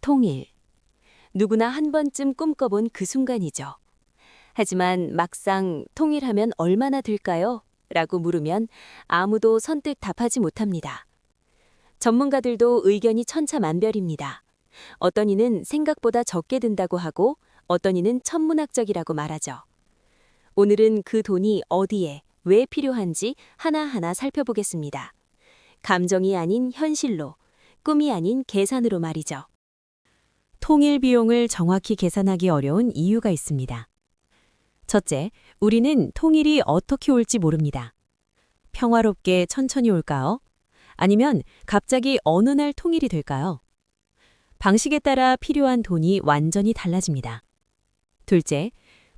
통일. 누구나 한 번쯤 꿈꿔본 그 순간이죠. 하지만 막상 통일하면 얼마나 될까요? 라고 물으면 아무도 선뜻 답하지 못합니다. 전문가들도 의견이 천차만별입니다. 어떤 이는 생각보다 적게 든다고 하고 어떤 이는 천문학적이라고 말하죠. 오늘은 그 돈이 어디에, 왜 필요한지 하나하나 살펴보겠습니다. 감정이 아닌 현실로, 꿈이 아닌 계산으로 말이죠. 통일 비용을 정확히 계산하기 어려운 이유가 있습니다. 첫째, 우리는 통일이 어떻게 올지 모릅니다. 평화롭게 천천히 올까요? 아니면 갑자기 어느 날 통일이 될까요? 방식에 따라 필요한 돈이 완전히 달라집니다. 둘째,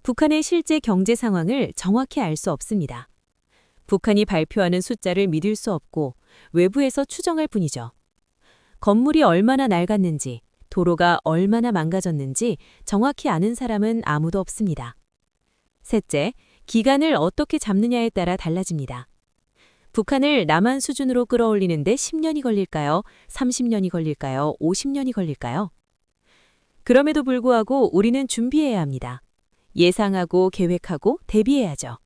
북한의 실제 경제 상황을 정확히 알 수 없습니다. 북한이 발표하는 숫자를 믿을 수 없고 외부에서 추정할 뿐이죠. 건물이 얼마나 낡았는지, 도로가 얼마나 망가졌는지 정확히 아는 사람은 아무도 없습니다. 셋째, 기간을 어떻게 잡느냐에 따라 달라집니다. 북한을 남한 수준으로 끌어올리는데 10년이 걸릴까요? 30년이 걸릴까요? 50년이 걸릴까요? 그럼에도 불구하고 우리는 준비해야 합니다. 예상하고 계획하고 대비해야죠.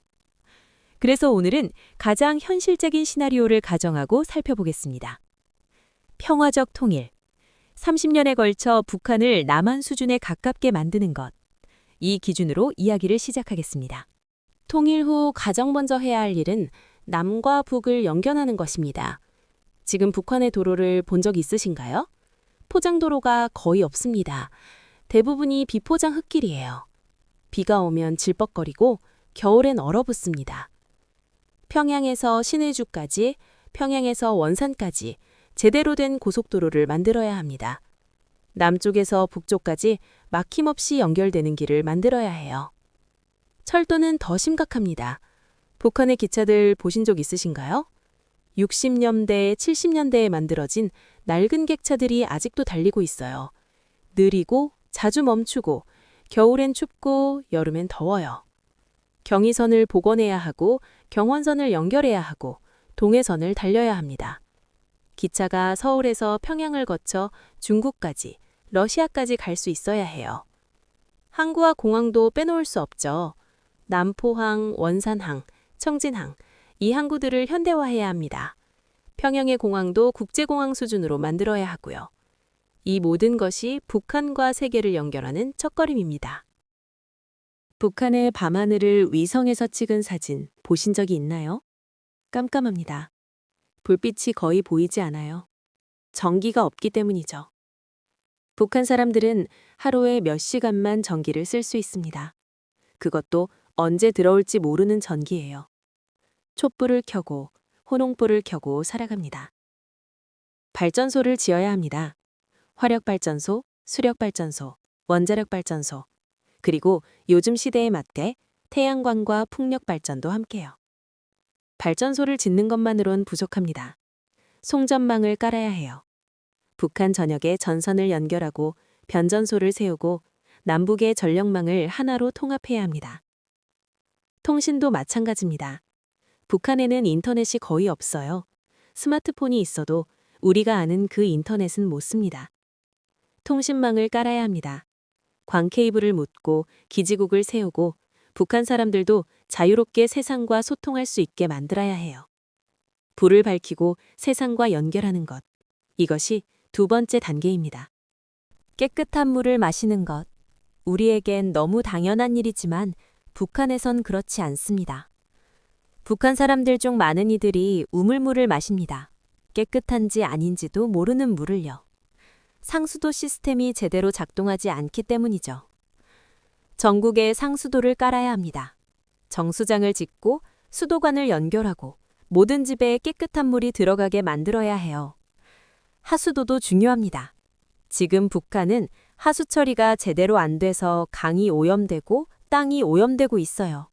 그래서 오늘은 가장 현실적인 시나리오를 가정하고 살펴보겠습니다. 평화적 통일. 30년에 걸쳐 북한을 남한 수준에 가깝게 만드는 것. 이 기준으로 이야기를 시작하겠습니다. 통일 후 가장 먼저 해야 할 일은 남과 북을 연결하는 것입니다. 지금 북한의 도로를 본 적 있으신가요? 포장도로가 거의 없습니다. 대부분이 비포장 흙길이에요. 비가 오면 질퍽거리고 겨울엔 얼어붙습니다. 평양에서 신의주까지, 평양에서 원산까지 제대로 된 고속도로를 만들어야 합니다. 남쪽에서 북쪽까지 막힘없이 연결되는 길을 만들어야 해요. 철도는 더 심각합니다. 북한의 기차들 보신 적 있으신가요? 60년대, 70년대에 만들어진 낡은 객차들이 아직도 달리고 있어요. 느리고 자주 멈추고 겨울엔 춥고 여름엔 더워요. 경의선을 복원해야 하고 경원선을 연결해야 하고 동해선을 달려야 합니다. 기차가 서울에서 평양을 거쳐 중국까지, 러시아까지 갈 수 있어야 해요. 항구와 공항도 빼놓을 수 없죠. 남포항, 원산항, 청진항, 이 항구들을 현대화해야 합니다. 평양의 공항도 국제공항 수준으로 만들어야 하고요. 이 모든 것이 북한과 세계를 연결하는 첫걸음입니다. 북한의 밤하늘을 위성에서 찍은 사진 보신 적이 있나요? 깜깜합니다. 불빛이 거의 보이지 않아요. 전기가 없기 때문이죠. 북한 사람들은 하루에 몇 시간만 전기를 쓸 수 있습니다. 그것도 언제 들어올지 모르는 전기예요. 촛불을 켜고 호롱불을 켜고 살아갑니다. 발전소를 지어야 합니다. 화력발전소, 수력발전소, 원자력발전소, 그리고 요즘 시대에 맞게 태양광과 풍력발전도 함께요. 발전소를 짓는 것만으론 부족합니다. 송전망을 깔아야 해요. 북한 전역에 전선을 연결하고 변전소를 세우고 남북의 전력망을 하나로 통합해야 합니다. 통신도 마찬가지입니다. 북한에는 인터넷이 거의 없어요. 스마트폰이 있어도 우리가 아는 그 인터넷은 못 씁니다. 통신망을 깔아야 합니다. 광케이블을 묻고 기지국을 세우고 북한 사람들도 자유롭게 세상과 소통할 수 있게 만들어야 해요. 불을 밝히고 세상과 연결하는 것. 이것이 두 번째 단계입니다. 깨끗한 물을 마시는 것. 우리에겐 너무 당연한 일이지만 북한에선 그렇지 않습니다. 북한 사람들 중 많은 이들이 우물물을 마십니다. 깨끗한지 아닌지도 모르는 물을요. 상수도 시스템이 제대로 작동하지 않기 때문이죠. 전국에 상수도를 깔아야 합니다. 정수장을 짓고 수도관을 연결하고 모든 집에 깨끗한 물이 들어가게 만들어야 해요. 하수도도 중요합니다. 지금 북한은 하수 처리가 제대로 안 돼서 강이 오염되고 땅이 오염되고 있어요.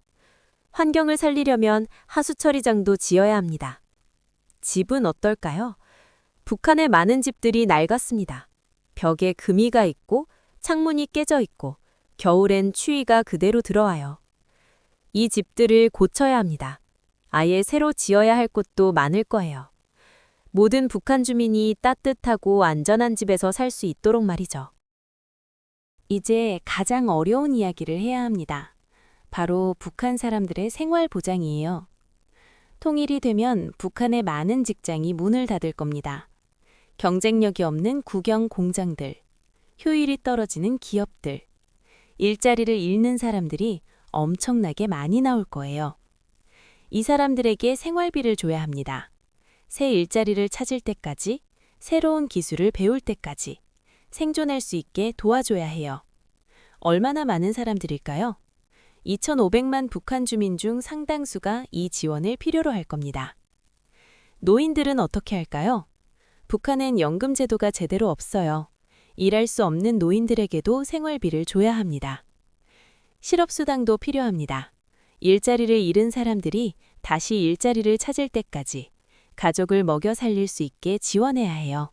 환경을 살리려면 하수 처리장도 지어야 합니다. 집은 어떨까요? 북한의 많은 집들이 낡았습니다. 벽에 금이가 있고 창문이 깨져 있고 겨울엔 추위가 그대로 들어와요. 이 집들을 고쳐야 합니다. 아예 새로 지어야 할 곳도 많을 거예요. 모든 북한 주민이 따뜻하고 안전한 집에서 살 수 있도록 말이죠. 이제 가장 어려운 이야기를 해야 합니다. 바로 북한 사람들의 생활 보장이에요. 통일이 되면 북한의 많은 직장이 문을 닫을 겁니다. 경쟁력이 없는 국영 공장들, 효율이 떨어지는 기업들, 일자리를 잃는 사람들이 엄청나게 많이 나올 거예요. 이 사람들에게 생활비를 줘야 합니다. 새 일자리를 찾을 때까지, 새로운 기술을 배울 때까지 생존할 수 있게 도와줘야 해요. 얼마나 많은 사람들일까요? 2,500만 북한 주민 중 상당수가 이 지원을 필요로 할 겁니다. 노인들은 어떻게 할까요? 북한엔 연금 제도가 제대로 없어요. 일할 수 없는 노인들에게도 생활비를 줘야 합니다. 실업수당도 필요합니다. 일자리를 잃은 사람들이 다시 일자리를 찾을 때까지 가족을 먹여 살릴 수 있게 지원해야 해요.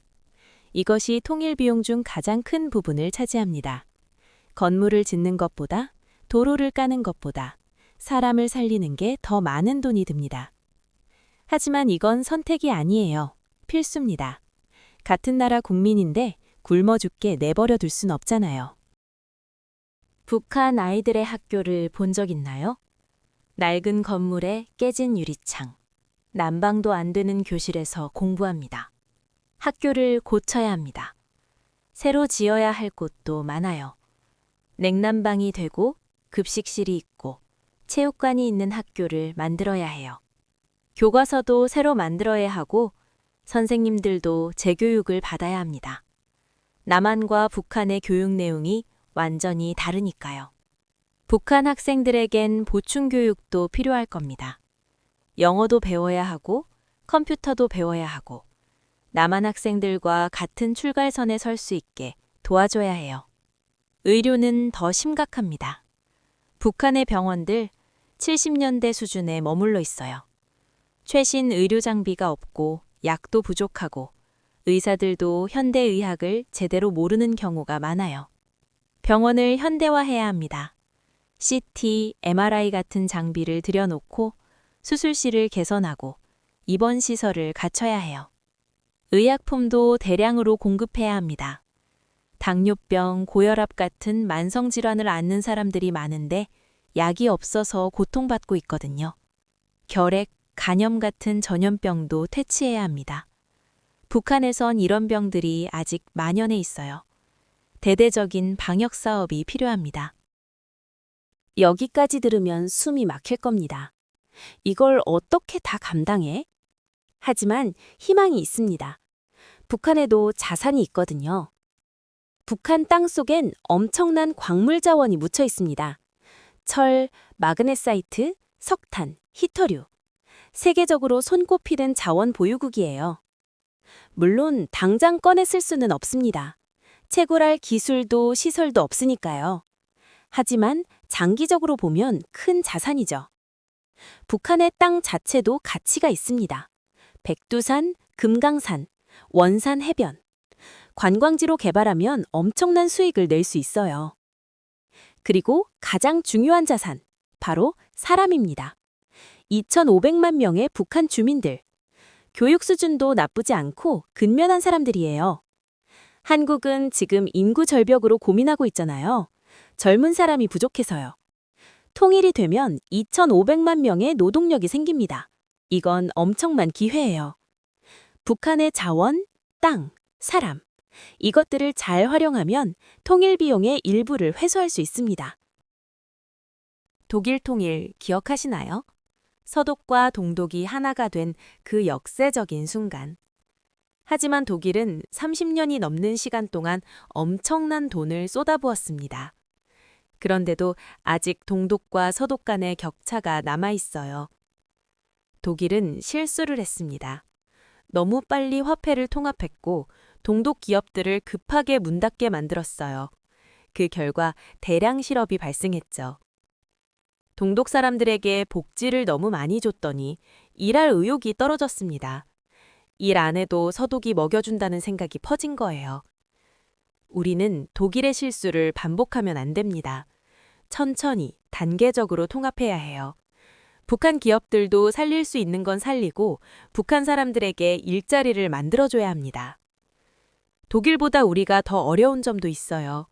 이것이 통일 비용 중 가장 큰 부분을 차지합니다. 건물을 짓는 것보다, 도로를 까는 것보다 사람을 살리는 게 더 많은 돈이 듭니다. 하지만 이건 선택이 아니에요. 필수입니다. 같은 나라 국민인데 굶어 죽게 내버려 둘 순 없잖아요. 북한 아이들의 학교를 본 적 있나요? 낡은 건물에 깨진 유리창, 난방도 안 되는 교실에서 공부합니다. 학교를 고쳐야 합니다. 새로 지어야 할 곳도 많아요. 냉난방이 되고 급식실이 있고 체육관이 있는 학교를 만들어야 해요. 교과서도 새로 만들어야 하고 선생님들도 재교육을 받아야 합니다. 남한과 북한의 교육 내용이 완전히 다르니까요. 북한 학생들에겐 보충 교육도 필요할 겁니다. 영어도 배워야 하고 컴퓨터도 배워야 하고 남한 학생들과 같은 출발선에 설 수 있게 도와줘야 해요. 의료는 더 심각합니다. 북한의 병원들 70년대 수준에 머물러 있어요. 최신 의료 장비가 없고 약도 부족하고 의사들도 현대의학을 제대로 모르는 경우가 많아요. 병원을 현대화해야 합니다. CT, MRI 같은 장비를 들여놓고 수술실을 개선하고 입원 시설을 갖춰야 해요. 의약품도 대량으로 공급해야 합니다. 당뇨병, 고혈압 같은 만성질환을 앓는 사람들이 많은데 약이 없어서 고통받고 있거든요. 결핵, 간염 같은 전염병도 퇴치해야 합니다. 북한에선 이런 병들이 아직 만연해 있어요. 대대적인 방역 사업이 필요합니다. 여기까지 들으면 숨이 막힐 겁니다. 이걸 어떻게 다 감당해? 하지만 희망이 있습니다. 북한에도 자산이 있거든요. 북한 땅 속엔 엄청난 광물 자원이 묻혀 있습니다. 철, 마그네사이트, 석탄, 히터류. 세계적으로 손꼽히는 자원 보유국이에요. 물론 당장 꺼내 쓸 수는 없습니다. 채굴할 기술도 시설도 없으니까요. 하지만 장기적으로 보면 큰 자산이죠. 북한의 땅 자체도 가치가 있습니다. 백두산, 금강산, 원산 해변. 관광지로 개발하면 엄청난 수익을 낼 수 있어요. 그리고 가장 중요한 자산, 바로 사람입니다. 2,500만 명의 북한 주민들. 교육 수준도 나쁘지 않고 근면한 사람들이에요. 한국은 지금 인구 절벽으로 고민하고 있잖아요. 젊은 사람이 부족해서요. 통일이 되면 2,500만 명의 노동력이 생깁니다. 이건 엄청난 기회예요. 북한의 자원, 땅, 사람. 이것들을 잘 활용하면 통일 비용의 일부를 회수할 수 있습니다. 독일 통일 기억하시나요? 서독과 동독이 하나가 된 그 역사적인 순간. 하지만 독일은 30년이 넘는 시간 동안 엄청난 돈을 쏟아부었습니다. 그런데도 아직 동독과 서독 간의 격차가 남아 있어요. 독일은 실수를 했습니다. 너무 빨리 화폐를 통합했고 동독 기업들을 급하게 문 닫게 만들었어요. 그 결과 대량 실업이 발생했죠. 동독 사람들에게 복지를 너무 많이 줬더니 일할 의욕이 떨어졌습니다. 일 안 해도 서독이 먹여준다는 생각이 퍼진 거예요. 우리는 독일의 실수를 반복하면 안 됩니다. 천천히, 단계적으로 통합해야 해요. 북한 기업들도 살릴 수 있는 건 살리고 북한 사람들에게 일자리를 만들어줘야 합니다. 독일보다 우리가 더 어려운 점도 있어요.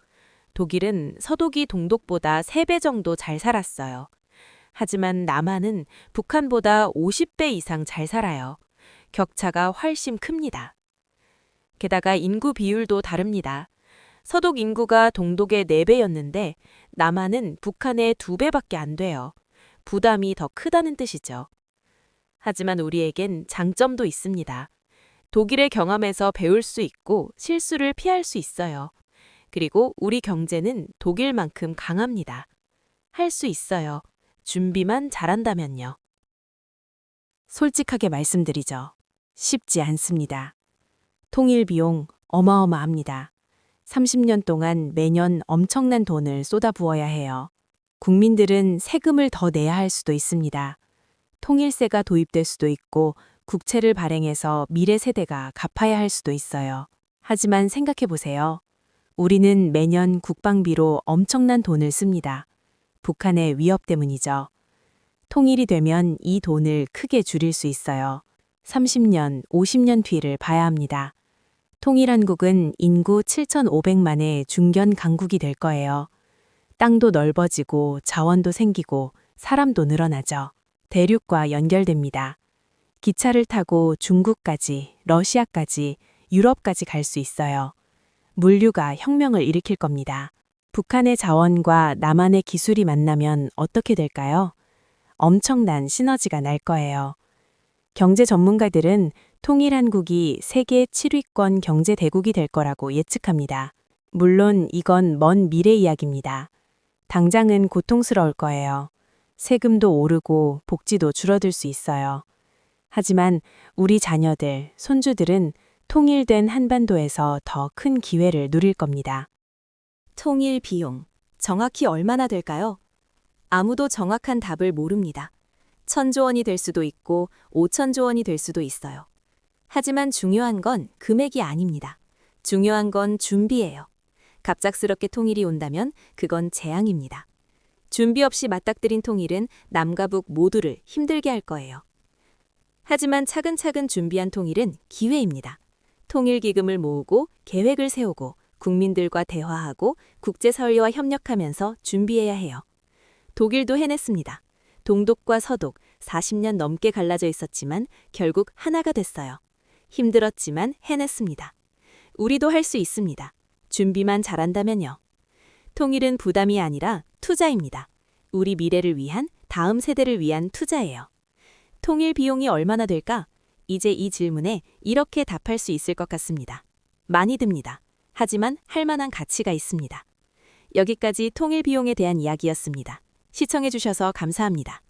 독일은 서독이 동독보다 3배 정도 잘 살았어요. 하지만 남한은 북한보다 50배 이상 잘 살아요. 격차가 훨씬 큽니다. 게다가 인구 비율도 다릅니다. 서독 인구가 동독의 4배였는데 남한은 북한의 2배밖에 안 돼요. 부담이 더 크다는 뜻이죠. 하지만 우리에겐 장점도 있습니다. 독일의 경험에서 배울 수 있고 실수를 피할 수 있어요. 그리고 우리 경제는 독일만큼 강합니다. 할 수 있어요. 준비만 잘한다면요. 솔직하게 말씀드리죠. 쉽지 않습니다. 통일 비용 어마어마합니다. 30년 동안 매년 엄청난 돈을 쏟아부어야 해요. 국민들은 세금을 더 내야 할 수도 있습니다. 통일세가 도입될 수도 있고 국채를 발행해서 미래 세대가 갚아야 할 수도 있어요. 하지만 생각해 보세요. 우리는 매년 국방비로 엄청난 돈을 씁니다. 북한의 위협 때문이죠. 통일이 되면 이 돈을 크게 줄일 수 있어요. 30년, 50년 뒤를 봐야 합니다. 통일한국은 인구 7,500만의 중견 강국이 될 거예요. 땅도 넓어지고 자원도 생기고 사람도 늘어나죠. 대륙과 연결됩니다. 기차를 타고 중국까지, 러시아까지, 유럽까지 갈 수 있어요. 물류가 혁명을 일으킬 겁니다. 북한의 자원과 남한의 기술이 만나면 어떻게 될까요? 엄청난 시너지가 날 거예요. 경제 전문가들은 통일한국이 세계 7위권 경제 대국이 될 거라고 예측합니다. 물론 이건 먼 미래 이야기입니다. 당장은 고통스러울 거예요. 세금도 오르고 복지도 줄어들 수 있어요. 하지만 우리 자녀들, 손주들은 통일된 한반도에서 더 큰 기회를 누릴 겁니다. 통일 비용, 정확히 얼마나 될까요? 아무도 정확한 답을 모릅니다. 1,000조 원이 될 수도 있고 5,000조 원이 될 수도 있어요. 하지만 중요한 건 금액이 아닙니다. 중요한 건 준비예요. 갑작스럽게 통일이 온다면 그건 재앙입니다. 준비 없이 맞닥뜨린 통일은 남과 북 모두를 힘들게 할 거예요. 하지만 차근차근 준비한 통일은 기회입니다. 통일기금을 모으고 계획을 세우고 국민들과 대화하고 국제사회와 협력하면서 준비해야 해요. 독일도 해냈습니다. 동독과 서독 40년 넘게 갈라져 있었지만 결국 하나가 됐어요. 힘들었지만 해냈습니다. 우리도 할 수 있습니다. 준비만 잘한다면요. 통일은 부담이 아니라 투자입니다. 우리 미래를 위한, 다음 세대를 위한 투자예요. 통일 비용이 얼마나 될까? 이제 이 질문에 이렇게 답할 수 있을 것 같습니다. 많이 듭니다. 하지만 할 만한 가치가 있습니다. 여기까지 통일 비용에 대한 이야기였습니다. 시청해주셔서 감사합니다.